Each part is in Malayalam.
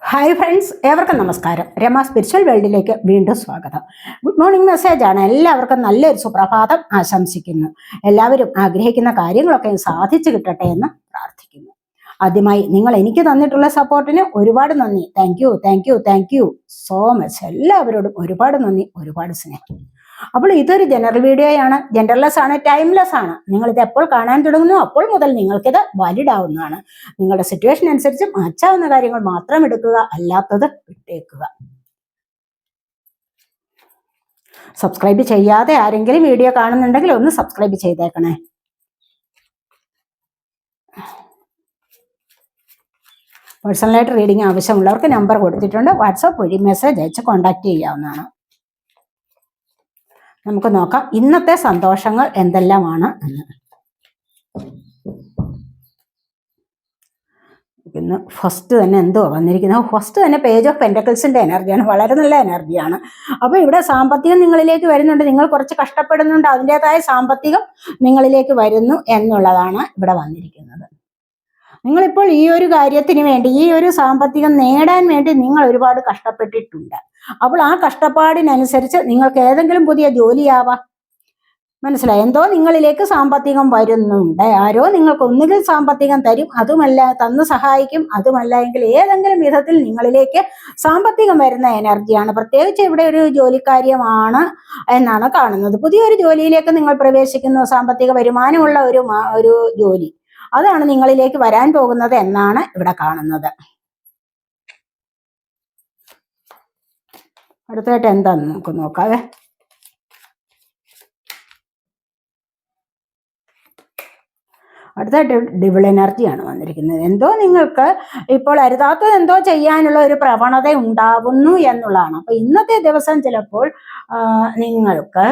ഹായ് ഫ്രണ്ട്സ്, ഏവർക്കും നമസ്കാരം. രമ സ്പിരിച്വൽ വേൾഡിലേക്ക് വീണ്ടും സ്വാഗതം. ഗുഡ് മോർണിംഗ് മെസ്സേജാണ്. എല്ലാവർക്കും നല്ലൊരു സുപ്രഭാതം ആശംസിക്കുന്നു. എല്ലാവരും ആഗ്രഹിക്കുന്ന കാര്യങ്ങളൊക്കെ സാധിച്ചു കിട്ടട്ടെ എന്ന് പ്രാർത്ഥിക്കുന്നു. ആദ്യമായി നിങ്ങൾ എനിക്ക് തന്നിട്ടുള്ള സപ്പോർട്ടിന് ഒരുപാട് നന്ദി. Thank you so much. എല്ലാവരോടും ഒരുപാട് നന്ദി, ഒരുപാട് സ്നേഹം. അപ്പോൾ ഇതൊരു ജനറൽ വീഡിയോയാണ്, ജെൻഡർലെസ് ആണ്, ടൈംലെസ് ആണ്. നിങ്ങൾ ഇത് എപ്പോൾ കാണാൻ തുടങ്ങുന്നു അപ്പോൾ മുതൽ നിങ്ങൾക്കിത് വാലിഡ് ആവുന്നതാണ്. നിങ്ങളുടെ സിറ്റുവേഷൻ അനുസരിച്ച് മാറ്റാവുന്ന കാര്യങ്ങൾ മാത്രം എടുക്കുക, അല്ലാത്തത് വിട്ടേക്കുക. സബ്സ്ക്രൈബ് ചെയ്യാതെ ആരെങ്കിലും വീഡിയോ കാണുന്നുണ്ടെങ്കിൽ ഒന്ന് സബ്സ്ക്രൈബ് ചെയ്തേക്കണേ. പേഴ്സണലായിട്ട് റീഡിംഗ് ആവശ്യമുള്ളവർക്ക് നമ്പർ കൊടുത്തിട്ടുണ്ട്. വാട്സാപ്പ് വഴി മെസ്സേജ് അയച്ച് കോൺടാക്ട് ചെയ്യാവുന്നതാണ്. നമുക്ക് നോക്കാം ഇന്നത്തെ സന്തോഷങ്ങൾ എന്തെല്ലാമാണ് എന്ന്. ഇന്ന് ഫസ്റ്റ് തന്നെ എന്തോ വന്നിരിക്കുന്നത്, ഫസ്റ്റ് തന്നെ പേജ് ഓഫ് പെന്റക്കിൾസിന്റെ എനർജിയാണ്. വളരെ നല്ല എനർജിയാണ്. അപ്പൊ ഇവിടെ സാമ്പത്തികം നിങ്ങളിലേക്ക് വരുന്നുണ്ട്, നിങ്ങൾ കുറച്ച് കഷ്ടപ്പെടുന്നുണ്ട്, അതിൻ്റെതായ സാമ്പത്തികം നിങ്ങളിലേക്ക് വരുന്നു എന്നുള്ളതാണ് ഇവിടെ വന്നിരിക്കുന്നത്. നിങ്ങളിപ്പോൾ ഈ ഒരു കാര്യത്തിന് വേണ്ടി, ഈ ഒരു സാമ്പത്തികം നേടാൻ വേണ്ടി നിങ്ങൾ ഒരുപാട് കഷ്ടപ്പെട്ടിട്ടുണ്ട്. അപ്പോൾ ആ കഷ്ടപ്പാടിനനുസരിച്ച് നിങ്ങൾക്ക് ഏതെങ്കിലും പുതിയ ജോലിയാവാം, മനസ്സിലായി. എന്തോ നിങ്ങളിലേക്ക് സാമ്പത്തികം വരുന്നുണ്ട്. ആരോ നിങ്ങൾക്ക് ഒന്നുകിൽ സാമ്പത്തികം തരും, അതുമല്ല തന്നു സഹായിക്കും, അതുമല്ല എങ്കിൽ ഏതെങ്കിലും വിധത്തിൽ നിങ്ങളിലേക്ക് സാമ്പത്തികം വരുന്ന എനർജിയാണ്. പ്രത്യേകിച്ച് ഇവിടെ ഒരു ജോലിക്കാര്യമാണ് എന്നാണ് കാണുന്നത്. പുതിയൊരു ജോലിയിലേക്ക് നിങ്ങൾ പ്രവേശിക്കുന്നു, സാമ്പത്തിക വരുമാനമുള്ള ഒരു ജോലി, അതാണ് നിങ്ങളിലേക്ക് വരാൻ പോകുന്നത് എന്നാണ് ഇവിടെ കാണുന്നത്. അടുത്തായിട്ട് എന്താന്ന് നമുക്ക് നോക്കാവേ. അടുത്തായിട്ട് ഡിവിൾ എനർജിയാണ് വന്നിരിക്കുന്നത്. എന്തോ നിങ്ങൾക്ക് ഇപ്പോൾ അരുതാത്തത് എന്തോ ചെയ്യാനുള്ള ഒരു പ്രവണത ഉണ്ടാവുന്നു എന്നുള്ളതാണ്. അപ്പൊ ഇന്നത്തെ ദിവസം ചിലപ്പോൾ നിങ്ങൾക്ക്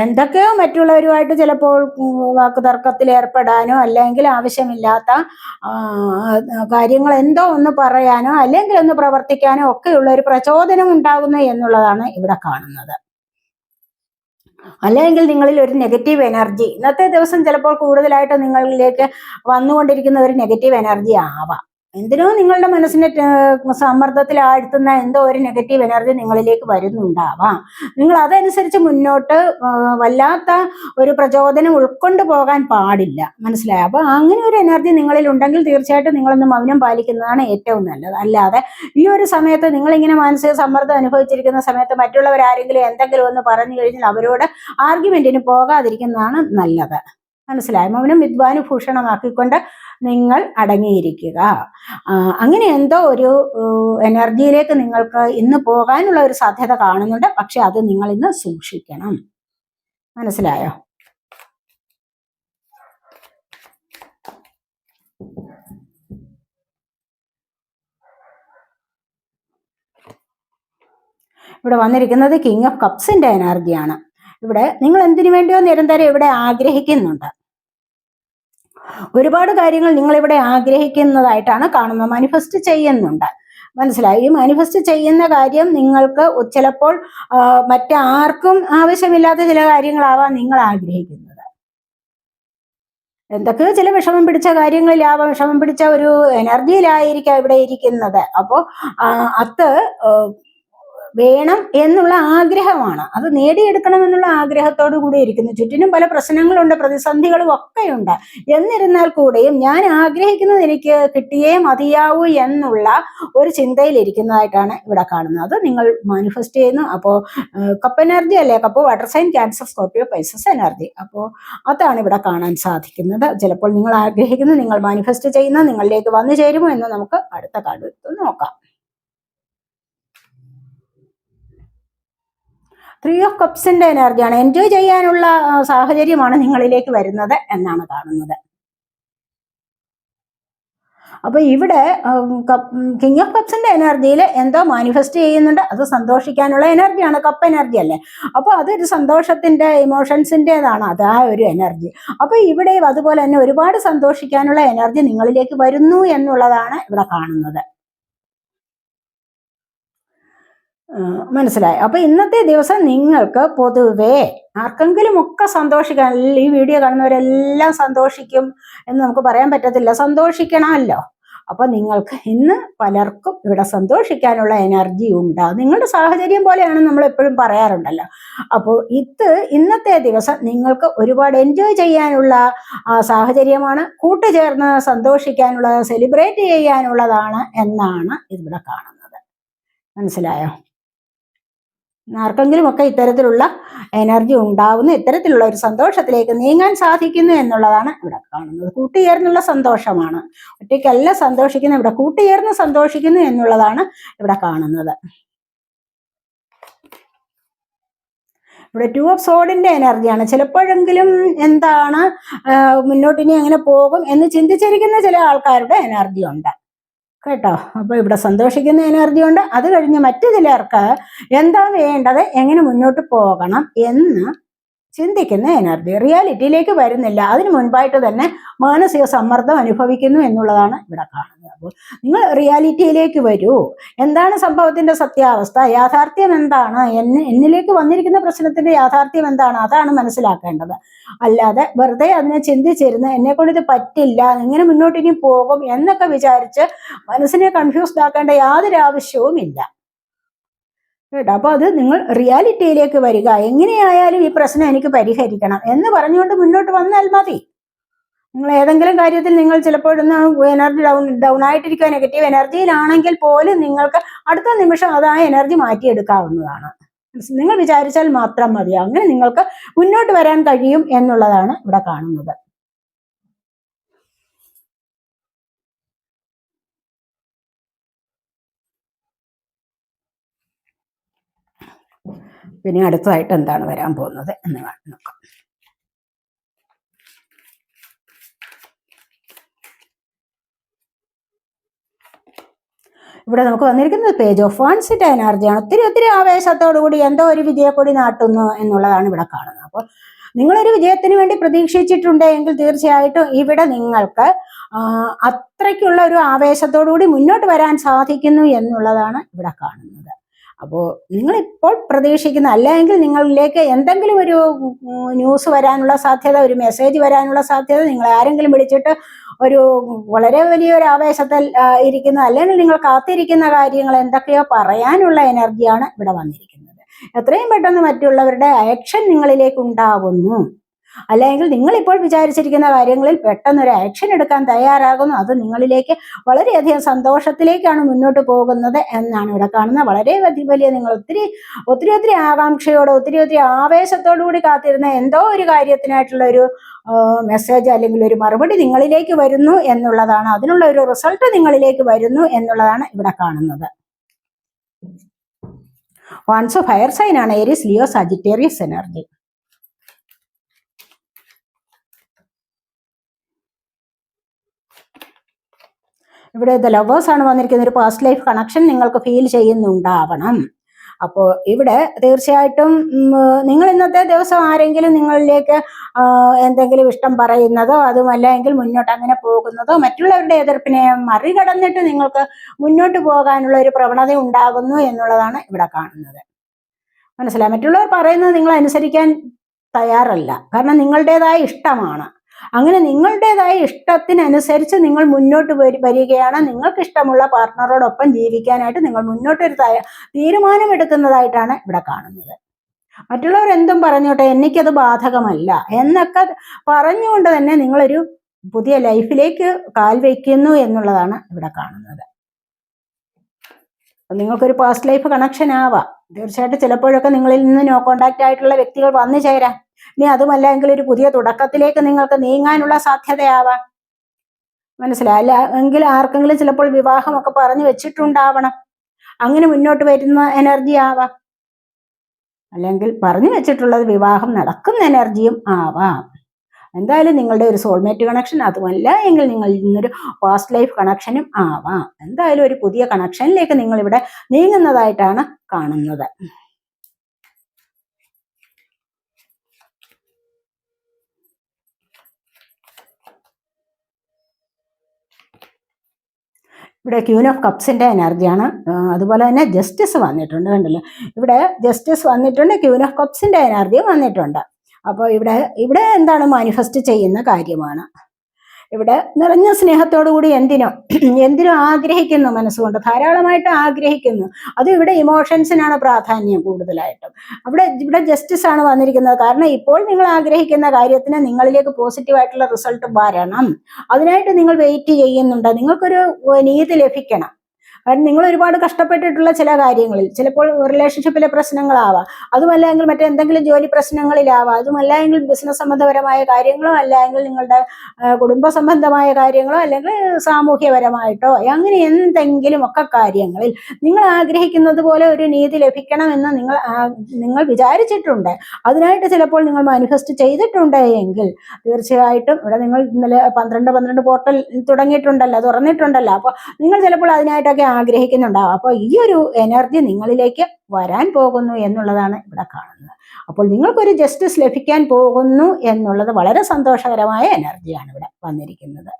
എന്തൊക്കെയോ മറ്റുള്ളവരുമായിട്ട് ചിലപ്പോൾ വാക്കുതർക്കത്തിൽ ഏർപ്പെടാനോ, അല്ലെങ്കിൽ ആവശ്യമില്ലാത്ത കാര്യങ്ങൾ എന്തോ ഒന്ന് പറയാനോ, അല്ലെങ്കിൽ ഒന്ന് പ്രവർത്തിക്കാനോ ഒക്കെയുള്ള ഒരു പ്രചോദനം ഉണ്ടാകുന്നു എന്നുള്ളതാണ് ഇവിടെ കാണുന്നത്. അല്ലെങ്കിൽ നിങ്ങളിൽ ഒരു നെഗറ്റീവ് എനർജി ഇന്നത്തെ ദിവസം ചിലപ്പോൾ കൂടുതലായിട്ട് നിങ്ങളിലേക്ക് വന്നുകൊണ്ടിരിക്കുന്ന ഒരു നെഗറ്റീവ് എനർജി ആവാം. എന്തിനോ നിങ്ങളുടെ മനസ്സിനെ സമ്മർദ്ദത്തിൽ ആഴ്ത്തുന്ന എന്തോ ഒരു നെഗറ്റീവ് എനർജി നിങ്ങളിലേക്ക് വരുന്നുണ്ടാവാം. നിങ്ങൾ അതനുസരിച്ച് മുന്നോട്ട് വല്ലാത്ത ഒരു പ്രചോദനം ഉൾക്കൊണ്ടു പോകാൻ പാടില്ല, മനസ്സിലായോ? അപ്പൊ അങ്ങനെ ഒരു എനർജി നിങ്ങളിൽ ഉണ്ടെങ്കിൽ തീർച്ചയായിട്ടും നിങ്ങളൊന്ന് മൗനം പാലിക്കുന്നതാണ് ഏറ്റവും നല്ലത്. അല്ലാതെ ഈ ഒരു സമയത്ത് നിങ്ങളിങ്ങനെ മാനസിക സമ്മർദ്ദം അനുഭവിച്ചിരിക്കുന്ന സമയത്ത് മറ്റുള്ളവരാരെങ്കിലും എന്തെങ്കിലും ഒന്ന് പറഞ്ഞു കഴിഞ്ഞാൽ അവരോട് ആർഗ്യുമെന്റിന് പോകാതിരിക്കുന്നതാണ് നല്ലത്, മനസ്സിലായോ? മൗനം വിദ്വാന് ഭൂഷണമാക്കിക്കൊണ്ട് നിങ്ങൾ അടങ്ങിയിരിക്കുക. അങ്ങനെ എന്തോ ഒരു എനർജിയിലേക്ക് നിങ്ങൾക്ക് ഇന്ന് പോകാനുള്ള ഒരു സാധ്യത കാണുന്നുണ്ട്. പക്ഷെ അത് നിങ്ങൾ ഇന്ന് സൂക്ഷിക്കണം, മനസ്സിലായോ? ഇവിടെ വന്നിരിക്കുന്നത് കിങ് ഓഫ് കപ്സിന്റെ എനർജിയാണ്. ഇവിടെ നിങ്ങൾ എന്തിനു വേണ്ടിയോ നിരന്തരം ഇവിടെ ആഗ്രഹിക്കുന്നുണ്ട്. ഒരുപാട് കാര്യങ്ങൾ നിങ്ങൾ ഇവിടെ ആഗ്രഹിക്കുന്നതായിട്ടാണ് കാണുന്നത്, മാനിഫെസ്റ്റ് ചെയ്യുന്നുണ്ട്, മനസ്സിലായി. ഈ മാനിഫെസ്റ്റ് ചെയ്യുന്ന കാര്യം നിങ്ങൾക്ക് ചിലപ്പോൾ മറ്റാർക്കും ആവശ്യമില്ലാത്ത ചില കാര്യങ്ങളാവാം നിങ്ങൾ ആഗ്രഹിക്കുന്നത്. എന്തൊക്കെയോ ചില വിഷമം പിടിച്ച കാര്യങ്ങളിലാവാം, വിഷമം പിടിച്ച ഒരു എനർജിയിലായിരിക്കാം ഇവിടെ ഇരിക്കുന്നത്. അപ്പോൾ അത് വേണം എന്നുള്ള ആഗ്രഹമാണ്, അത് നേടിയെടുക്കണം എന്നുള്ള ആഗ്രഹത്തോടു കൂടി ഇരിക്കുന്നു. ചുറ്റിനും പല പ്രശ്നങ്ങളുണ്ട്, പ്രതിസന്ധികളും ഒക്കെയുണ്ട്. എന്നിരുന്നാൽ കൂടെയും ഞാൻ ആഗ്രഹിക്കുന്നത് എനിക്ക് കിട്ടിയേ മതിയാവൂ എന്നുള്ള ഒരു ചിന്തയിലിരിക്കുന്നതായിട്ടാണ് ഇവിടെ കാണുന്നത്. അത് നിങ്ങൾ മാനിഫെസ്റ്റ് ചെയ്യുന്നു. അപ്പോൾ കപ്പ് എനർജി അല്ലേ, cup water sign, Cancer, Scorpio, Pisces energy. അപ്പോൾ അതാണ് ഇവിടെ കാണാൻ സാധിക്കുന്നത്. ചിലപ്പോൾ നിങ്ങൾ ആഗ്രഹിക്കുന്നത്, നിങ്ങൾ മാനിഫെസ്റ്റ് ചെയ്യുന്ന നിങ്ങളിലേക്ക് വന്നു ചേരുമോ എന്ന് നമുക്ക് അടുത്ത കാലത്ത് നോക്കാം. 3 ഓഫ് കപ്സിന്റെ എനർജിയാണ്. എൻജോയ് ചെയ്യാനുള്ള സാഹചര്യമാണ് നിങ്ങളിലേക്ക് വരുന്നത് എന്നാണ് കാണുന്നത്. അപ്പൊ ഇവിടെ കിങ് ഓഫ് കപ്സിന്റെ എനർജിയിൽ എന്തോ മാനിഫെസ്റ്റ് ചെയ്യുന്നുണ്ട്. അത് സന്തോഷിക്കാനുള്ള എനർജിയാണ്, കപ്പ് എനർജി അല്ലേ. അപ്പൊ അതൊരു സന്തോഷത്തിന്റെ ഇമോഷൻസിൻ്റെതാണ് അത്, ആ ഒരു എനർജി. അപ്പൊ ഇവിടെ അതുപോലെ തന്നെ ഒരുപാട് സന്തോഷിക്കാനുള്ള എനർജി നിങ്ങളിലേക്ക് വരുന്നു എന്നുള്ളതാണ് ഇവിടെ കാണുന്നത്, മനസ്സിലായി. അപ്പൊ ഇന്നത്തെ ദിവസം നിങ്ങൾക്ക് പൊതുവേ ആർക്കെങ്കിലും ഒക്കെ സന്തോഷിക്കാൻ, ഈ വീഡിയോ കാണുന്നവരെല്ലാം സന്തോഷിക്കും എന്ന് നമുക്ക് പറയാൻ പറ്റത്തില്ല, സന്തോഷിക്കണമല്ലോ. അപ്പൊ നിങ്ങൾക്ക് ഇന്ന് പലർക്കും ഇവിടെ സന്തോഷിക്കാനുള്ള എനർജി ഉണ്ട്. നിങ്ങളുടെ സാഹചര്യം പോലെയാണ് നമ്മൾ എപ്പോഴും പറയാറുണ്ടല്ലോ. അപ്പോൾ ഇന്നത്തെ ദിവസം നിങ്ങൾക്ക് ഒരുപാട് എൻജോയ് ചെയ്യാനുള്ള സാഹചര്യമാണ്, കൂട്ടുചേർന്ന് സന്തോഷിക്കാനുള്ള, സെലിബ്രേറ്റ് ചെയ്യാനുള്ളതാണ് എന്നാണ് ഇവിടെ കാണുന്നത്. മനസ്സിലായോ? ആർക്കെങ്കിലും ഒക്കെ ഇത്തരത്തിലുള്ള എനർജി ഉണ്ടാവുന്നു, ഇത്തരത്തിലുള്ള ഒരു സന്തോഷത്തിലേക്ക് നീങ്ങാൻ സാധിക്കുന്നു എന്നുള്ളതാണ് ഇവിടെ കാണുന്നത്. കൂട്ടുചേർന്നുള്ള സന്തോഷമാണ്, ഒറ്റയ്ക്കല്ല സന്തോഷിക്കുന്നത്, ഇവിടെ കൂട്ടുചേർന്ന് സന്തോഷിക്കുന്നു എന്നുള്ളതാണ് ഇവിടെ കാണുന്നത്. ഇവിടെ 2 ഓഫ് സോഡിന്റെ എനർജിയാണ്. ചിലപ്പോഴെങ്കിലും എന്താണ് മുന്നോട്ടിനി എങ്ങനെ പോകും എന്ന് ചിന്തിച്ചിരിക്കുന്ന ചില ആൾക്കാരുടെ എനർജി ഉണ്ട് കേട്ടോ. അപ്പൊ ഇവിടെ സന്തോഷിക്കുന്ന എനർജി ഉണ്ട്. അത് കഴിഞ്ഞ് മറ്റു ചിലർക്ക് എന്താ വേണ്ടത്, എങ്ങനെ മുന്നോട്ട് പോകണം എന്ന് ചിന്തിക്കുന്ന എനർജി. റിയാലിറ്റിയിലേക്ക് വരുന്നില്ല, അതിനു മുൻപായിട്ട് തന്നെ മാനസിക സമ്മർദ്ദം അനുഭവിക്കുന്നു എന്നുള്ളതാണ് ഇവിടെ കാണുന്നത്. അപ്പോൾ നിങ്ങൾ റിയാലിറ്റിയിലേക്ക് വരൂ. എന്താണ് സംഭവത്തിന്റെ സത്യാവസ്ഥ, യാഥാർത്ഥ്യം എന്താണ്, എന്നിലേക്ക് വന്നിരിക്കുന്ന പ്രശ്നത്തിന്റെ യാഥാർത്ഥ്യം എന്താണ്, അതാണ് മനസ്സിലാക്കേണ്ടത്. അല്ലാതെ വെറുതെ അതിനെ ചിന്തിച്ചിരുന്ന് എന്നെ കൊണ്ട് ഇത് പറ്റില്ല, എങ്ങനെ മുന്നോട്ട് ഇനി പോകും എന്നൊക്കെ വിചാരിച്ച് മനസ്സിനെ കൺഫ്യൂസ്ഡ് ആക്കേണ്ട യാതൊരു ആവശ്യവും ഇല്ല കേട്ടോ. അപ്പൊ അത് നിങ്ങൾ റിയാലിറ്റിയിലേക്ക് വരിക. എങ്ങനെയായാലും ഈ പ്രശ്നം എനിക്ക് പരിഹരിക്കണം എന്ന് പറഞ്ഞുകൊണ്ട് മുന്നോട്ട് വന്നാൽ മതി. നിങ്ങൾ ഏതെങ്കിലും കാര്യത്തിൽ നിങ്ങൾ ചിലപ്പോഴൊന്ന് എനർജി ഡൗൺ ആയിട്ടിരിക്കുക, നെഗറ്റീവ് എനർജിയിലാണെങ്കിൽ പോലും നിങ്ങൾക്ക് അടുത്ത നിമിഷം അത് ആ എനർജി മാറ്റിയെടുക്കാവുന്നതാണ്. നിങ്ങൾ വിചാരിച്ചാൽ മാത്രം മതി. അങ്ങനെ നിങ്ങൾക്ക് മുന്നോട്ട് വരാൻ കഴിയും എന്നുള്ളതാണ് ഇവിടെ കാണുന്നത്. പിന്നെ അടുത്തതായിട്ട് എന്താണ് വരാൻ പോകുന്നത് എന്ന് നോക്കാം. ഇവിടെ നമുക്ക് വന്നിരിക്കുന്നത് പേജ് ഓഫ് വാൻസിന്റെ എനർജിയാണ്. ഒത്തിരി ആവേശത്തോടു കൂടി എന്തോ ഒരു വിജയക്കൊടി നാട്ടുന്നു എന്നുള്ളതാണ് ഇവിടെ കാണുന്നത്. അപ്പോൾ നിങ്ങളൊരു വിജയത്തിന് വേണ്ടി പ്രതീക്ഷിച്ചിട്ടുണ്ടെങ്കിൽ തീർച്ചയായിട്ടും ഇവിടെ നിങ്ങൾക്ക് അത്രയ്ക്കുള്ള ഒരു ആവേശത്തോടു കൂടി മുന്നോട്ട് വരാൻ സാധിക്കുന്നു എന്നുള്ളതാണ് ഇവിടെ കാണുന്നത്. അപ്പോൾ നിങ്ങളിപ്പോൾ പ്രതീക്ഷിക്കുന്ന, അല്ലെങ്കിൽ നിങ്ങളിലേക്ക് എന്തെങ്കിലും ഒരു ന്യൂസ് വരാനുള്ള സാധ്യത, ഒരു മെസ്സേജ് വരാനുള്ള സാധ്യത, നിങ്ങൾ ആരെങ്കിലും വിളിച്ചിട്ട് ഒരു വളരെ വലിയൊരു ആവേശത്തിൽ ഇരിക്കുന്ന, അല്ലെങ്കിൽ നിങ്ങൾ കാത്തിരിക്കുന്ന കാര്യങ്ങൾ എന്തൊക്കെയോ പറയാനുള്ള എനർജിയാണ് ഇവിടെ വന്നിരിക്കുന്നത്. എത്രയും പെട്ടെന്ന് മറ്റുള്ളവരുടെ ആക്ഷൻ നിങ്ങളിലേക്ക് ഉണ്ടാകുന്നു, അല്ലെങ്കിൽ നിങ്ങളിപ്പോൾ വിചാരിച്ചിരിക്കുന്ന കാര്യങ്ങളിൽ പെട്ടെന്നൊരു ആക്ഷൻ എടുക്കാൻ തയ്യാറാകുന്നു. അത് നിങ്ങളിലേക്ക് വളരെയധികം സന്തോഷത്തിലേക്കാണ് മുന്നോട്ട് പോകുന്നത് എന്നാണ് ഇവിടെ കാണുന്നത്. വളരെ വലിയ നിങ്ങൾ ഒത്തിരി ആകാംക്ഷയോടെ ഒത്തിരി ആവേശത്തോടു കൂടി കാത്തിരുന്ന എന്തോ ഒരു കാര്യത്തിനായിട്ടുള്ള ഒരു മെസ്സേജ് അല്ലെങ്കിൽ ഒരു മറുപടി നിങ്ങളിലേക്ക് വരുന്നു എന്നുള്ളതാണ്, അതിനുള്ള ഒരു റിസൾട്ട് നിങ്ങളിലേക്ക് വരുന്നു എന്നുള്ളതാണ് ഇവിടെ കാണുന്നത്. വൺസ് ഫയർ സൈൻ ആണ് ഏരീസ്, ലിയോ, സാജിറ്റേറിയസ് എനർജി. ഇവിടെ ദ ലവേഴ്സ് ആണ് വന്നിരിക്കുന്നത്. ഒരു പാസ്റ്റ് ലൈഫ് കണക്ഷൻ നിങ്ങൾക്ക് ഫീൽ ചെയ്യുന്നുണ്ടാവണം. അപ്പോൾ ഇവിടെ തീർച്ചയായിട്ടും നിങ്ങൾ ഇന്നത്തെ ദിവസം ആരെങ്കിലും നിങ്ങളിലേക്ക് എന്തെങ്കിലും ഇഷ്ടം പറയുന്നതോ അതുമല്ല എങ്കിൽ മുന്നോട്ട് അങ്ങനെ പോകുന്നതോ മറ്റുള്ളവരുടെ എതിർപ്പിനെ മറികടന്നിട്ട് നിങ്ങൾക്ക് മുന്നോട്ട് പോകാനുള്ള ഒരു പ്രവണത ഉണ്ടാകുന്നു എന്നുള്ളതാണ് ഇവിടെ കാണുന്നത്. മനസ്സിലായി? മറ്റുള്ളവർ പറയുന്നത് നിങ്ങൾ അനുസരിക്കാൻ തയ്യാറല്ല, കാരണം നിങ്ങളുടേതായ ഇഷ്ടമാണ്. അങ്ങനെ നിങ്ങളുടേതായ ഇഷ്ടത്തിനനുസരിച്ച് നിങ്ങൾ മുന്നോട്ട് വരികയാണ്. നിങ്ങൾക്ക് ഇഷ്ടമുള്ള പാർട്ട്ണറോടൊപ്പം ജീവിക്കാനായിട്ട് നിങ്ങൾ മുന്നോട്ടൊരു തീരുമാനമെടുക്കുന്നതായിട്ടാണ് ഇവിടെ കാണുന്നത്. മറ്റുള്ളവർ എന്തും പറഞ്ഞോട്ടെ, എനിക്കത് ബാധകമല്ല എന്നൊക്കെ പറഞ്ഞുകൊണ്ട് തന്നെ നിങ്ങളൊരു പുതിയ ലൈഫിലേക്ക് കാൽ വയ്ക്കുന്നു എന്നുള്ളതാണ് ഇവിടെ കാണുന്നത്. നിങ്ങൾക്കൊരു പാസ്റ്റ് ലൈഫ് കണക്ഷൻ ആവാം. തീർച്ചയായിട്ടും ചിലപ്പോഴൊക്കെ നിങ്ങളിൽ നിന്ന് നോ കോണ്ടാക്ട് ആയിട്ടുള്ള വ്യക്തികൾ വന്നു ചേരാം. ഇനി അതുമല്ല എങ്കിൽ ഒരു പുതിയ തുടക്കത്തിലേക്ക് നിങ്ങൾക്ക് നീങ്ങാനുള്ള സാധ്യതയാവാം. മനസ്സിലായില്ല എങ്കിൽ ആർക്കെങ്കിലും ചിലപ്പോൾ വിവാഹമൊക്കെ പറഞ്ഞു വെച്ചിട്ടുണ്ടാവണം. അങ്ങനെ മുന്നോട്ട് വരുന്ന എനർജി ആവാം. അല്ലെങ്കിൽ പറഞ്ഞു വെച്ചിട്ടുള്ളത് വിവാഹം നടക്കുന്ന എനർജിയും ആവാം. എന്തായാലും നിങ്ങളുടെ ഒരു സോൾമേറ്റ് കണക്ഷൻ, അതുമല്ല എങ്കിൽ നിങ്ങൾ ഇന്നൊരു പാസ്റ്റ് ലൈഫ് കണക്ഷനും ആവാം. എന്തായാലും ഒരു പുതിയ കണക്ഷനിലേക്ക് നിങ്ങൾ ഇവിടെ നീങ്ങുന്നതായിട്ടാണ് കാണുന്നത്. ഇവിടെ ക്യൂൻ ഓഫ് കപ്സിന്റെ എനർജിയാണ്. അതുപോലെ തന്നെ ജസ്റ്റിസ് വന്നിട്ടുണ്ട്, കണ്ടല്ലോ. ഇവിടെ ജസ്റ്റിസ് വന്നിട്ടുണ്ട്, ക്യൂൻ ഓഫ് കപ്സിന്റെ എനർജിയും വന്നിട്ടുണ്ട്. അപ്പോൾ ഇവിടെ എന്താണ് മാനിഫെസ്റ്റ് ചെയ്യുന്ന കാര്യമാണ്. ഇവിടെ നിറഞ്ഞ സ്നേഹത്തോടു കൂടി എന്തിനും ആഗ്രഹിക്കുന്നു, മനസ്സുകൊണ്ട് ധാരാളമായിട്ട് ആഗ്രഹിക്കുന്നു. അത് ഇവിടെ ഇമോഷൻസിനാണ് പ്രാധാന്യം കൂടുതലായിട്ടും. ഇവിടെ ജസ്റ്റിസ് ആണ് വന്നിരിക്കുന്നത്. കാരണം ഇപ്പോൾ നിങ്ങൾ ആഗ്രഹിക്കുന്ന കാര്യത്തിന് നിങ്ങളിലേക്ക് പോസിറ്റീവായിട്ടുള്ള റിസൾട്ട് വരണം. അതിനായിട്ട് നിങ്ങൾ വെയിറ്റ് ചെയ്യുന്നുണ്ട്. നിങ്ങൾക്കൊരു നീതി ലഭിക്കണം. കാരണം നിങ്ങൾ ഒരുപാട് കഷ്ടപ്പെട്ടിട്ടുള്ള ചില കാര്യങ്ങളിൽ, ചിലപ്പോൾ റിലേഷൻഷിപ്പിലെ പ്രശ്നങ്ങളാവാം, അതുമല്ലെങ്കിൽ മറ്റെന്തെങ്കിലും ജോലി പ്രശ്നങ്ങളിലാവാം, അതുമല്ല എങ്കിൽ ബിസിനസ് സംബന്ധപരമായ കാര്യങ്ങളോ, അല്ലെങ്കിൽ നിങ്ങളുടെ കുടുംബ സംബന്ധമായ കാര്യങ്ങളോ, അല്ലെങ്കിൽ സാമൂഹ്യപരമായിട്ടോ, അങ്ങനെ എന്തെങ്കിലും ഒക്കെ കാര്യങ്ങളിൽ നിങ്ങൾ ആഗ്രഹിക്കുന്നത് പോലെ ഒരു നീതി ലഭിക്കണമെന്ന് നിങ്ങൾ വിചാരിച്ചിട്ടുണ്ട്. അതിനായിട്ട് ചിലപ്പോൾ നിങ്ങൾ മാനിഫെസ്റ്റ് ചെയ്തിട്ടുണ്ട് എങ്കിൽ തീർച്ചയായിട്ടും ഇവിടെ നിങ്ങൾ ഇന്നലെ 12 പോർട്ടൽ തുടങ്ങിയിട്ടുണ്ടല്ലോ, തുറന്നിട്ടുണ്ടല്ലോ. അപ്പോൾ നിങ്ങൾ ചിലപ്പോൾ അതിനായിട്ടൊക്കെ ആഗ്രഹിക്കുന്നുണ്ടാവും. അപ്പോൾ ഈ ഒരു എനർജി നിങ്ങളിലേക്ക് വരാൻ പോകുന്നു എന്നുള്ളതാണ് ഇവിടെ കാണുന്നത്. അപ്പോൾ നിങ്ങൾക്കൊരു ജസ്റ്റിസ് ലഭിക്കാൻ പോകുന്നു എന്നുള്ളത് വളരെ സന്തോഷകരമായ എനർജിയാണ് ഇവിടെ വന്നിരിക്കുന്നത്.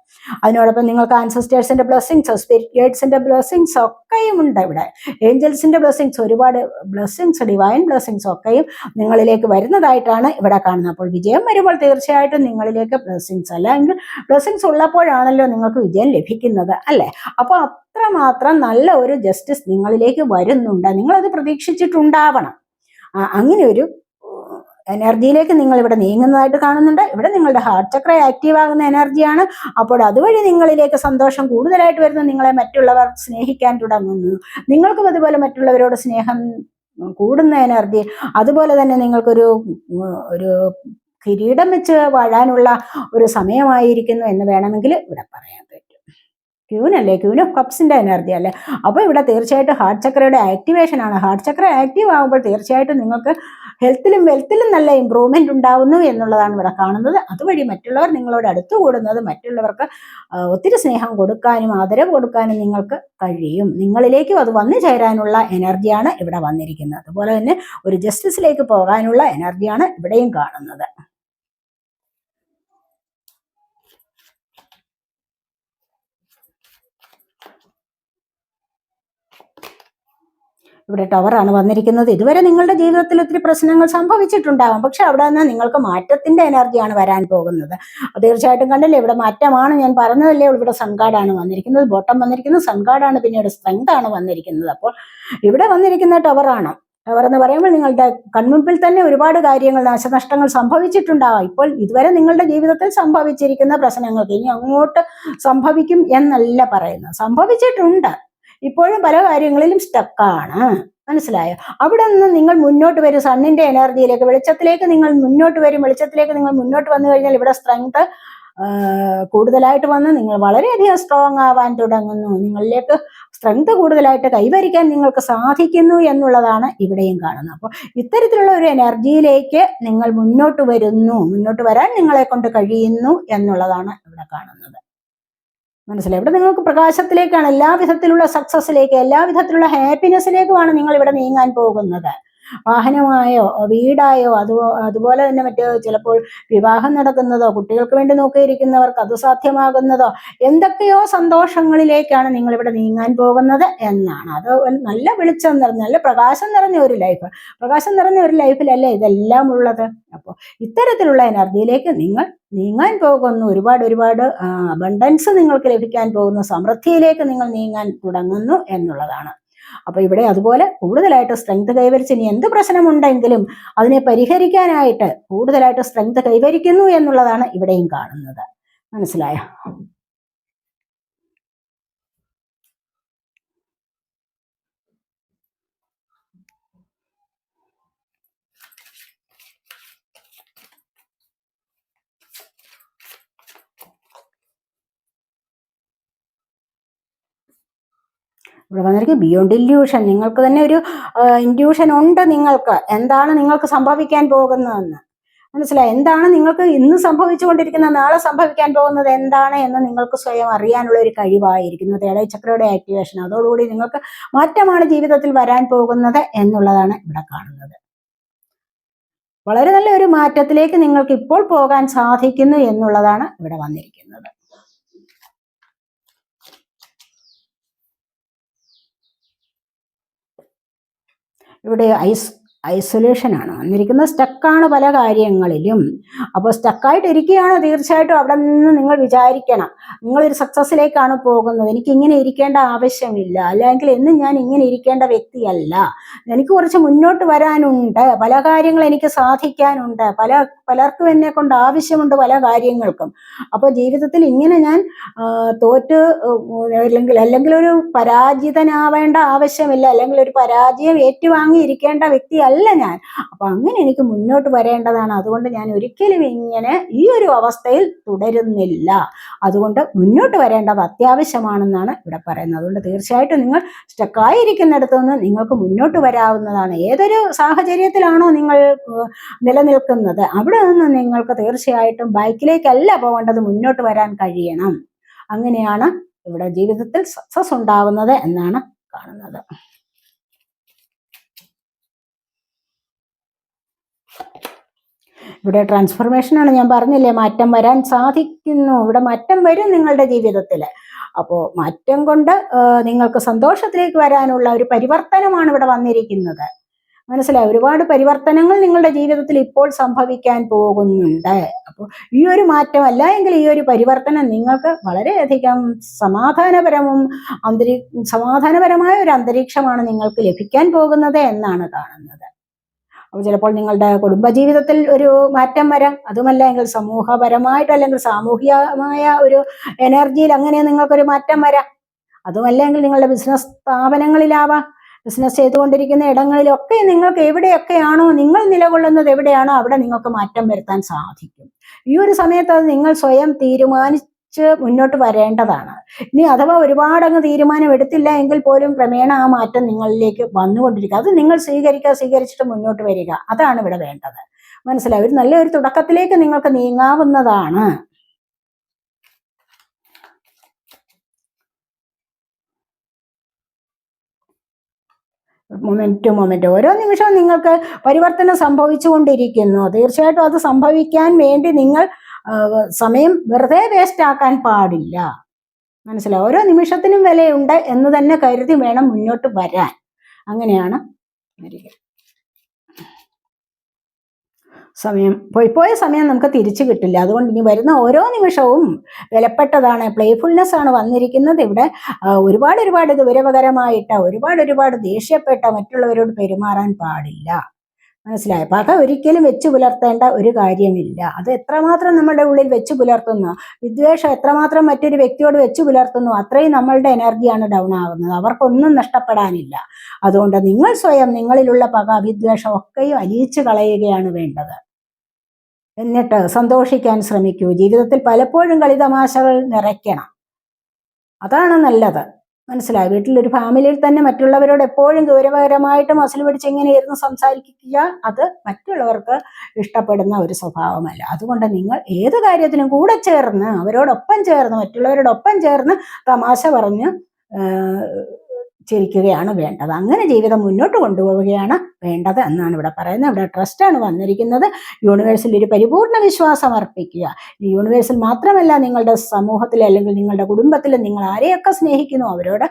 അതിനോടൊപ്പം നിങ്ങൾക്ക് ആൻസസ്റ്റേഴ്സിന്റെ ബ്ലെസ്സിങ്സ്, സ്പിരിറ്റ് ഗൈഡ്സിന്റെ ബ്ലെസ്സിങ്സ് ഒക്കെയും ഉണ്ട് ഇവിടെ. ഏഞ്ചൽസിന്റെ ബ്ലെസ്സിങ്സ്, ഒരുപാട് ബ്ലെസ്സിങ്സ്, ഡിവൈൻ ബ്ലെസ്സിങ്സ് ഒക്കെയും നിങ്ങളിലേക്ക് വരുന്നതായിട്ടാണ് ഇവിടെ കാണുന്നത്. അപ്പോൾ വിജയം വരുമ്പോൾ തീർച്ചയായിട്ടും നിങ്ങളിലേക്ക് ബ്ലെസ്സിങ്സ്, അല്ലെങ്കിൽ ബ്ലെസ്സിങ്സ് ഉള്ളപ്പോഴാണല്ലോ നിങ്ങൾക്ക് വിജയം ലഭിക്കുന്നത്, അല്ലേ? അപ്പോൾ അത്രമാത്രം നല്ല ഒരു ജസ്റ്റിസ് നിങ്ങളിലേക്ക് വരുന്നുണ്ട്. നിങ്ങളത് പ്രതീക്ഷിച്ചിട്ടുണ്ടാവണം. അങ്ങനെ ഒരു എനർജിയിലേക്ക് നിങ്ങൾ ഇവിടെ നീങ്ങുന്നതായിട്ട് കാണുന്നുണ്ട്. ഇവിടെ നിങ്ങളുടെ ഹാർട്ട് ചക്ര ആക്റ്റീവ് ആകുന്ന എനർജിയാണ്. അപ്പോൾ അതുവഴി നിങ്ങളിലേക്ക് സന്തോഷം കൂടുതലായിട്ട് വരുന്നു. നിങ്ങളെ മറ്റുള്ളവർ സ്നേഹിക്കാൻ തുടങ്ങുന്നു. നിങ്ങൾക്കും അതുപോലെ മറ്റുള്ളവരോട് സ്നേഹം കൂടുന്ന എനർജി. അതുപോലെ തന്നെ നിങ്ങൾക്കൊരു കിരീടം വെച്ച് വാഴാനുള്ള ഒരു സമയമായിരിക്കുന്നു എന്ന് വേണമെങ്കിൽ ഇവിടെ പറയാൻ പറ്റും. ക്യൂനല്ലേ, ക്യൂൻ ഓഫ് കപ്സിന്റെ എനർജി അല്ലേ. അപ്പോൾ ഇവിടെ തീർച്ചയായിട്ടും ഹാർട്ട് ചക്രയുടെ ആക്ടിവേഷൻ ആണ്. ഹാർട്ട് ചക്ര ആക്റ്റീവ് ആകുമ്പോൾ തീർച്ചയായിട്ടും നിങ്ങൾക്ക് ഹെൽത്തിലും വെൽത്തിലും നല്ല ഇമ്പ്രൂവ്മെന്റ് ഉണ്ടാവുന്നു എന്നുള്ളതാണ് ഇവിടെ കാണുന്നത്. അതുവഴി മറ്റുള്ളവർ നിങ്ങളോട് അടുത്തു കൂടുന്നത്, മറ്റുള്ളവർക്ക് ഒത്തിരി സ്നേഹം കൊടുക്കാനും ആദരവ് കൊടുക്കാനും നിങ്ങൾക്ക് കഴിയും. നിങ്ങളിലേക്കും അത് വന്നു ചേരാനുള്ള എനർജിയാണ് ഇവിടെ വന്നിരിക്കുന്നത്. അതുപോലെ തന്നെ ഒരു ജസ്റ്റിസിലേക്ക് പോകാനുള്ള എനർജിയാണ് ഇവിടെയും കാണുന്നത്. ഇവിടെ ടവറാണ് വന്നിരിക്കുന്നത്. ഇതുവരെ നിങ്ങളുടെ ജീവിതത്തിൽ ഒത്തിരി പ്രശ്നങ്ങൾ സംഭവിച്ചിട്ടുണ്ടാകും. പക്ഷെ അവിടെ നിന്ന് നിങ്ങൾക്ക് മാറ്റത്തിന്റെ എനർജിയാണ് വരാൻ പോകുന്നത്. തീർച്ചയായിട്ടും കണ്ടില്ലേ, ഇവിടെ മാറ്റമാണ്. ഞാൻ പറഞ്ഞതല്ലേ, ഇവിടെ സൺഗാർഡാണ് വന്നിരിക്കുന്നത്. ബോട്ടം വന്നിരിക്കുന്നത് സൺഗാർഡാണ്, പിന്നീട് സ്ട്രെങ്ത് ആണ് വന്നിരിക്കുന്നത്. അപ്പോൾ ഇവിടെ വന്നിരിക്കുന്ന ടവറാണ്. ടവർ എന്ന് പറയുമ്പോൾ നിങ്ങളുടെ കൺമുൻപിൽ തന്നെ ഒരുപാട് കാര്യങ്ങൾ, നാശനഷ്ടങ്ങൾ സംഭവിച്ചിട്ടുണ്ടാവാം. ഇപ്പോൾ ഇതുവരെ നിങ്ങളുടെ ജീവിതത്തിൽ സംഭവിച്ചിരിക്കുന്ന പ്രശ്നങ്ങൾക്ക് ഇനി അങ്ങോട്ട് സംഭവിക്കും എന്നല്ല പറയുന്നത്, സംഭവിച്ചിട്ടുണ്ട്. ഇപ്പോഴും പല കാര്യങ്ങളിലും സ്റ്റക്കാണ്. മനസ്സിലായോ? അവിടെ നിന്ന് നിങ്ങൾ മുന്നോട്ട് വരും. സണ്ണിന്റെ എനർജിയിലേക്ക്, വെളിച്ചത്തിലേക്ക് നിങ്ങൾ മുന്നോട്ട് വരും. വെളിച്ചത്തിലേക്ക് നിങ്ങൾ മുന്നോട്ട് വന്നു കഴിഞ്ഞാൽ ഇവിടെ സ്ട്രെങ്ത് കൂടുതലായിട്ട് വന്ന് നിങ്ങൾ വളരെയധികം സ്ട്രോങ് ആവാൻ തുടങ്ങുന്നു. നിങ്ങളിലേക്ക് സ്ട്രെങ്ത് കൂടുതലായിട്ട് കൈവരിക്കാൻ നിങ്ങൾക്ക് സാധിക്കുന്നു എന്നുള്ളതാണ് ഇവിടെയും കാണുന്നത്. അപ്പോൾ ഇത്തരത്തിലുള്ള ഒരു എനർജിയിലേക്ക് നിങ്ങൾ മുന്നോട്ട് വരുന്നു, മുന്നോട്ട് വരാൻ നിങ്ങളെ കൊണ്ട് കഴിയുന്നു എന്നുള്ളതാണ് ഇവിടെ കാണുന്നത്. മനസ്സിലായി? ഇവിടെ നിങ്ങൾക്ക് പ്രകാശത്തിലേക്കാണ്, എല്ലാവിധത്തിലുള്ള സക്സസിലേക്ക്, എല്ലാവിധത്തിലുള്ള ഹാപ്പിനെസ്സിലേക്കുമാണ് നിങ്ങൾ ഇവിടെ നീങ്ങാൻ പോകുന്നത്. വാഹനമായോ വീടായോ അതുപോലെ തന്നെ മറ്റ് ചിലപ്പോൾ വിവാഹം നടക്കുന്നതോ, കുട്ടികൾക്ക് വേണ്ടി നോക്കിയിരിക്കുന്നവർക്ക് അത് സാധ്യമാകുന്നതോ, എന്തൊക്കെയോ സന്തോഷങ്ങളിലേക്കാണ് നിങ്ങൾ ഇവിടെ നീങ്ങാൻ പോകുന്നത് എന്നാണ്. അത് നല്ല വെളിച്ചം നിറഞ്ഞ, നല്ല പ്രകാശം നിറഞ്ഞ ഒരു ലൈഫ്, പ്രകാശം നിറഞ്ഞ ഒരു ലൈഫിലല്ലേ ഇതെല്ലാം ഉള്ളത്. അപ്പോൾ ഇത്തരത്തിലുള്ള എനർജിയിലേക്ക് നിങ്ങൾ നീങ്ങാൻ പോകുന്നു. ഒരുപാട് അബണ്ടൻസ് നിങ്ങൾക്ക് ലഭിക്കാൻ പോകുന്നു. സമൃദ്ധിയിലേക്ക് നിങ്ങൾ നീങ്ങാൻ തുടങ്ങുന്നു എന്നുള്ളതാണ്. അപ്പൊ ഇവിടെ അതുപോലെ കൂടുതലായിട്ട് സ്ട്രെങ്ത് കൈവരിച്ച്, ഇനി എന്ത് പ്രശ്നമുണ്ടെങ്കിലും അതിനെ പരിഹരിക്കാനായിട്ട് കൂടുതലായിട്ട് സ്ട്രെങ്ത് കൈവരിക്കുന്നു എന്നുള്ളതാണ് ഇവിടെയും കാണുന്നത്. മനസ്സിലായോ? ഇവിടെ വന്നിരിക്കും ബിയോണ്ട് ഇല്യൂഷൻ. നിങ്ങൾക്ക് തന്നെ ഒരു ഇൻഡ്യൂഷൻ ഉണ്ട്. നിങ്ങൾക്ക് എന്താണ് നിങ്ങൾക്ക് സംഭവിക്കാൻ പോകുന്നതെന്ന് മനസ്സിലായി. എന്താണ് നിങ്ങൾക്ക് ഇന്ന് സംഭവിച്ചുകൊണ്ടിരിക്കുന്നത്, നാളെ സംഭവിക്കാൻ പോകുന്നത് എന്താണ് എന്ന് നിങ്ങൾക്ക് സ്വയം അറിയാനുള്ള ഒരു കഴിവായിരിക്കുന്നു തേടൈ ചക്രയുടെ ആക്ടിവേഷൻ. അതോടുകൂടി നിങ്ങൾക്ക് മാറ്റമാണ് ജീവിതത്തിൽ വരാൻ പോകുന്നത് എന്നുള്ളതാണ് ഇവിടെ കാണുന്നത്. വളരെ നല്ല ഒരു മാറ്റത്തിലേക്ക് നിങ്ങൾക്ക് ഇപ്പോൾ പോകാൻ സാധിക്കുന്നു എന്നുള്ളതാണ് ഇവിടെ വന്നിരിക്കുന്നത്. ഇവിടെ ഐസൊലേഷനാണ് വന്നിരിക്കുന്നത്, സ്റ്റക്കാണ് പല കാര്യങ്ങളിലും. അപ്പോൾ സ്റ്റക്കായിട്ട് ഇരിക്കുകയാണ്, തീർച്ചയായിട്ടും അവിടെ നിന്ന് നിങ്ങൾ വിചാരിക്കണം, നിങ്ങളൊരു സക്സസ്സിലേക്കാണ് പോകുന്നത്, എനിക്ക് ഇങ്ങനെ ഇരിക്കേണ്ട ആവശ്യമില്ല, അല്ലെങ്കിൽ എന്നും ഞാൻ ഇങ്ങനെ ഇരിക്കേണ്ട വ്യക്തിയല്ല, എനിക്ക് കുറച്ച് മുന്നോട്ട് വരാനുണ്ട്, പല കാര്യങ്ങൾ എനിക്ക് സാധിക്കാനുണ്ട്, പലർക്കും എന്നെ കൊണ്ട് ആവശ്യമുണ്ട് പല കാര്യങ്ങൾക്കും. അപ്പോൾ ജീവിതത്തിൽ ഇങ്ങനെ ഞാൻ തോറ്റ് അല്ലെങ്കിൽ ഒരു പരാജിതനാവേണ്ട ആവശ്യമില്ല, അല്ലെങ്കിൽ ഒരു പരാജയം ഏറ്റുവാങ്ങി ഇരിക്കേണ്ട വ്യക്തിയല്ല ഞാൻ. അപ്പൊ അങ്ങനെ എനിക്ക് മുന്നോട്ട് വരേണ്ടതാണ്. അതുകൊണ്ട് ഞാൻ ഒരിക്കലും ഇങ്ങനെ ഈ ഒരു അവസ്ഥയിൽ തുടരുന്നില്ല. അതുകൊണ്ട് മുന്നോട്ട് വരേണ്ടത് അത്യാവശ്യമാണെന്നാണ് ഇവിടെ പറയുന്നത്. അതുകൊണ്ട് തീർച്ചയായിട്ടും നിങ്ങൾ സ്റ്റക്കായിരിക്കുന്നിടത്തു നിന്ന് നിങ്ങൾക്ക് മുന്നോട്ട് വരാവുന്നതാണ്. ഏതൊരു സാഹചര്യത്തിലാണോ നിങ്ങൾ നിലനിൽക്കുന്നത് അവിടെ നിന്ന് നിങ്ങൾക്ക് തീർച്ചയായിട്ടും ബൈക്കിലേക്കല്ല പോകേണ്ടത്, മുന്നോട്ട് വരാൻ കഴിയണം. അങ്ങനെയാണ് ഇവിടെ ജീവിതത്തിൽ സക്സസ് ഉണ്ടാവുന്നത് എന്നാണ് കാണുന്നത്. ഇവിടെ ട്രാൻസ്ഫർമേഷനാണ്, ഞാൻ പറഞ്ഞില്ലേ, മാറ്റം വരാൻ സാധിക്കുന്നു. ഇവിടെ മാറ്റം വരും നിങ്ങളുടെ ജീവിതത്തിൽ. അപ്പോൾ മാറ്റം കൊണ്ട് നിങ്ങൾക്ക് സന്തോഷത്തിലേക്ക് വരാനുള്ള ഒരു പരിവർത്തനമാണ് ഇവിടെ വന്നിരിക്കുന്നത്. മനസ്സിലായി? ഒരുപാട് പരിവർത്തനങ്ങൾ നിങ്ങളുടെ ജീവിതത്തിൽ ഇപ്പോൾ സംഭവിക്കാൻ പോകുന്നുണ്ട്. അപ്പോൾ ഈ ഒരു മാറ്റം അല്ല എങ്കിൽ ഈ ഒരു പരിവർത്തനം നിങ്ങൾക്ക് വളരെയധികം സമാധാനപരമായ ഒരു അന്തരീക്ഷമാണ് നിങ്ങൾക്ക് ലഭിക്കാൻ പോകുന്നത് എന്നാണ് കാണുന്നത്. അപ്പോൾ ചിലപ്പോൾ നിങ്ങളുടെ കുടുംബജീവിതത്തിൽ ഒരു മാറ്റം വരാം, അതുമല്ല എങ്കിൽ സമൂഹപരമായിട്ട് അല്ലെങ്കിൽ സാമൂഹികമായ ഒരു എനർജിയിൽ അങ്ങനെ നിങ്ങൾക്കൊരു മാറ്റം വരാം, അതുമല്ലെങ്കിൽ നിങ്ങളുടെ ബിസിനസ് സ്ഥാപനങ്ങളിലാവാം, ബിസിനസ് ചെയ്തുകൊണ്ടിരിക്കുന്ന ഇടങ്ങളിലൊക്കെ നിങ്ങൾക്ക് എവിടെയൊക്കെയാണോ നിങ്ങൾ നിലകൊള്ളുന്നത് എവിടെയാണോ അവിടെ നിങ്ങൾക്ക് മാറ്റം വരുത്താൻ സാധിക്കും. ഈ ഒരു സമയത്ത് അത് നിങ്ങൾ സ്വയം തീരുമാനിച്ച് മുന്നോട്ട് വരേണ്ടതാണ്. ഇനി അഥവാ ഒരുപാടങ്ങ് തീരുമാനം എടുത്തില്ല എങ്കിൽ പോലും ക്രമേണ ആ മാറ്റം നിങ്ങളിലേക്ക് വന്നുകൊണ്ടിരിക്കുക, അത് നിങ്ങൾ സ്വീകരിച്ചിട്ട് മുന്നോട്ട് വരിക, അതാണ് ഇവിടെ വേണ്ടത്. മനസ്സിലായി? ഒരു നല്ലൊരു തുടക്കത്തിലേക്ക് നിങ്ങൾക്ക് നീങ്ങാവുന്നതാണ്. മൊമെന്റ് ഓരോ നിമിഷവും നിങ്ങൾക്ക് പരിവർത്തനം സംഭവിച്ചുകൊണ്ടിരിക്കുന്നു. തീർച്ചയായിട്ടും അത് സംഭവിക്കാൻ വേണ്ടി നിങ്ങൾ സമയം വെറുതെ വേസ്റ്റ് ആക്കാൻ പാടില്ല. മനസ്സിലായി? ഓരോ നിമിഷത്തിനും വിലയുണ്ട് എന്ന് തന്നെ കരുതി വേണം മുന്നോട്ട് വരാൻ. അങ്ങനെയാണ് സമയം പോയ സമയം നമുക്ക് തിരിച്ചു കിട്ടില്ല. അതുകൊണ്ട് ഇനി വരുന്ന ഓരോ നിമിഷവും വിലപ്പെട്ടതാണ്. പ്ലേഫുൾനെസ് ആണ് വന്നിരിക്കുന്നത് ഇവിടെ. ഒരുപാട് ഗൗരവകരമായിട്ട് ഒരുപാട് ദേഷ്യപ്പെട്ട മറ്റുള്ളവരോട് പെരുമാറാൻ പാടില്ല. മനസ്സിലായ? പക ഒരിക്കലും വെച്ചു പുലർത്തേണ്ട ഒരു കാര്യമില്ല. അത് എത്രമാത്രം നമ്മുടെ ഉള്ളിൽ വെച്ചു പുലർത്തുന്നു, വിദ്വേഷം എത്രമാത്രം മറ്റൊരു വ്യക്തിയോട് വെച്ചു പുലർത്തുന്നു, അത്രയും നമ്മളുടെ എനർജിയാണ് ഡൗൺ ആകുന്നത്. അവർക്കൊന്നും നഷ്ടപ്പെടാനില്ല. അതുകൊണ്ട് നിങ്ങൾ സ്വയം നിങ്ങളിലുള്ള പക വിദ്വേഷം ഒക്കെയും അലിയിച്ചു കളയുകയാണ് വേണ്ടത്. എന്നിട്ട് സന്തോഷിക്കാൻ ശ്രമിക്കൂ. ജീവിതത്തിൽ പലപ്പോഴും കളിതമാശകൾ നിറയ്ക്കണം, അതാണ് നല്ലത്. മനസ്സിലായി? വീട്ടിലൊരു ഫാമിലിയിൽ തന്നെ മറ്റുള്ളവരോട് എപ്പോഴും ഗൗരവകരമായിട്ട് മസിൽ പിടിച്ച് ഇങ്ങനെ ഇരുന്ന് സംസാരിക്കുക, അത് മറ്റുള്ളവർക്ക് ഇഷ്ടപ്പെടുന്ന ഒരു സ്വഭാവമല്ല. അതുകൊണ്ട് നിങ്ങൾ ഏത് കാര്യത്തിനും കൂടെ ചേർന്ന് അവരോടൊപ്പം ചേർന്ന് മറ്റുള്ളവരോടൊപ്പം ചേർന്ന് തമാശ പറഞ്ഞ് ചിരിക്കുകയാണ് വേണ്ടത്. അങ്ങനെ ജീവിതം മുന്നോട്ട് കൊണ്ടുപോവുകയാണ് വേണ്ടത് എന്നാണ് ഇവിടെ പറയുന്നത്. ഇവിടെ ട്രസ്റ്റാണ് വന്നിരിക്കുന്നത്. യൂണിവേഴ്സിൽ ഒരു പരിപൂർണ വിശ്വാസം അർപ്പിക്കുക. യൂണിവേഴ്സിൽ മാത്രമല്ല, നിങ്ങളുടെ സമൂഹത്തിൽ അല്ലെങ്കിൽ നിങ്ങളുടെ കുടുംബത്തിൽ നിങ്ങൾ ആരെയൊക്കെ സ്നേഹിക്കുന്നു അവരോട്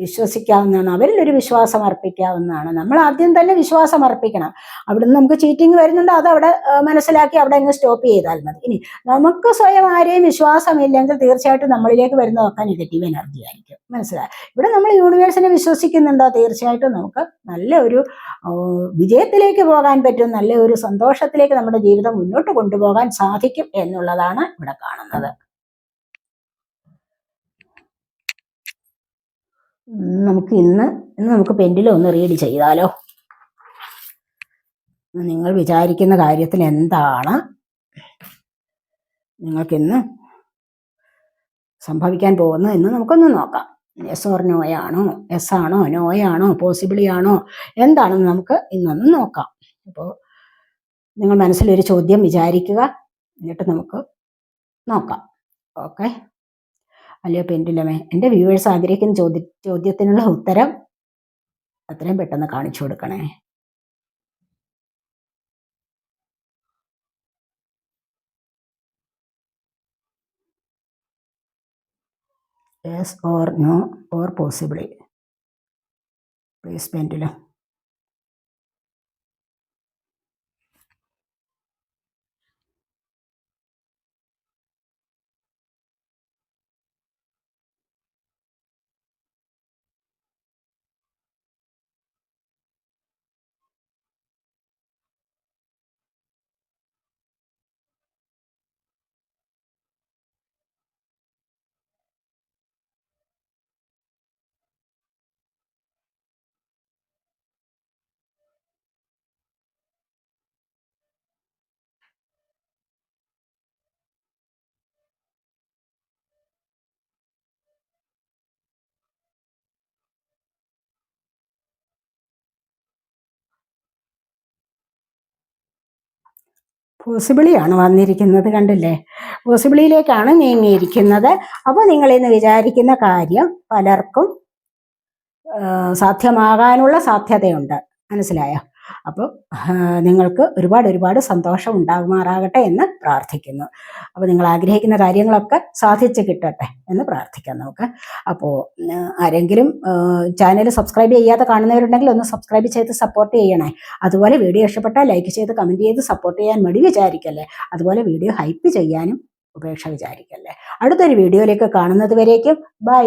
വിശ്വസിക്കാവുന്നതാണ്, അവരിൽ ഒരു വിശ്വാസം അർപ്പിക്കാവുന്നതാണ്. നമ്മൾ ആദ്യം തന്നെ വിശ്വാസം അർപ്പിക്കണം. അവിടുന്ന് നമുക്ക് ചീറ്റിംഗ് വരുന്നുണ്ട്, അത് അവിടെ മനസ്സിലാക്കി അവിടെ അങ്ങ് സ്റ്റോപ്പ് ചെയ്താൽ മതി. ഇനി നമുക്ക് സ്വയം ആരെയും വിശ്വാസമില്ലെങ്കിൽ തീർച്ചയായിട്ടും നമ്മളിലേക്ക് വരുന്നതൊക്കെ നെഗറ്റീവ് എനർജി ആയിരിക്കും. മനസ്സിലായി? ഇവിടെ നമ്മൾ യൂണിവേഴ്സിനെ വിശ്വസിക്കുന്നുണ്ടോ, തീർച്ചയായിട്ടും നമുക്ക് നല്ല ഒരു വിജയത്തിലേക്ക് പോകാൻ പറ്റും, നല്ല ഒരു സന്തോഷത്തിലേക്ക് നമ്മുടെ ജീവിതം മുന്നോട്ട് കൊണ്ടുപോകാൻ സാധിക്കും എന്നുള്ളതാണ് ഇവിടെ കാണുന്നത്. ഇന്ന് നമുക്ക് പെൻഡിലും ഒന്ന് റീഡ് ചെയ്താലോ. നിങ്ങൾ വിചാരിക്കുന്ന കാര്യത്തിൽ എന്താണ് നിങ്ങൾക്കിന്ന് സംഭവിക്കാൻ പോകുന്നത് എന്ന് നമുക്കൊന്ന് നോക്കാം. യെസ് ഓർ നോയാണോ, യെസ് ആണോ, നോയാണോ, പോസിബിളി ആണോ, എന്താണെന്ന് നമുക്ക് ഇന്നൊന്ന് നോക്കാം. അപ്പോൾ നിങ്ങൾ മനസ്സിലൊരു ചോദ്യം വിചാരിക്കുക, എന്നിട്ട് നമുക്ക് നോക്കാം. ഓക്കെ? അല്ലയോ പെൻഡുലമേ, എൻ്റെ വ്യൂവേഴ്സ് ആഗ്രഹിക്കുന്ന ചോദ്യത്തിനുള്ള ഉത്തരം അത്രയും പെട്ടെന്ന് കാണിച്ചു കൊടുക്കണേ. Yes or no or possibly. Please pendulum. പോസിബിളിയാണ് വന്നിരിക്കുന്നത്, കണ്ടില്ലേ? പോസിബിളിയിലേക്കാണ് നീങ്ങിയിരിക്കുന്നത്. അപ്പോൾ നിങ്ങൾ ഇന്ന് വിചാരിക്കുന്ന കാര്യം പലർക്കും സാധ്യമാകാനുള്ള സാധ്യതയുണ്ട്. മനസ്സിലായോ? അപ്പോൾ നിങ്ങൾക്ക് ഒരുപാട് സന്തോഷം ഉണ്ടാകുമാറാകട്ടെ എന്ന് പ്രാർത്ഥിക്കുന്നു. അപ്പോൾ നിങ്ങൾ ആഗ്രഹിക്കുന്ന കാര്യങ്ങളൊക്കെ സാധിച്ചു കിട്ടട്ടെ എന്ന് പ്രാർത്ഥിക്കാം നമുക്ക്. അപ്പോൾ ആരെങ്കിലും ചാനൽ സബ്സ്ക്രൈബ് ചെയ്യാതെ കാണുന്നവരുണ്ടെങ്കിൽ ഒന്ന് സബ്സ്ക്രൈബ് ചെയ്ത് സപ്പോർട്ട് ചെയ്യണേ. അതുപോലെ വീഡിയോ ഇഷ്ടപ്പെട്ടാൽ ലൈക്ക് ചെയ്ത് കമൻറ്റ് ചെയ്ത് സപ്പോർട്ട് ചെയ്യാൻ മടി വിചാരിക്കല്ലേ. അതുപോലെ വീഡിയോ ഹൈപ്പ് ചെയ്യാനും ഉപേക്ഷ വിചാരിക്കല്ലേ. അടുത്തൊരു വീഡിയോയിലേക്ക് കാണുന്നത് വരേക്കും ബൈ.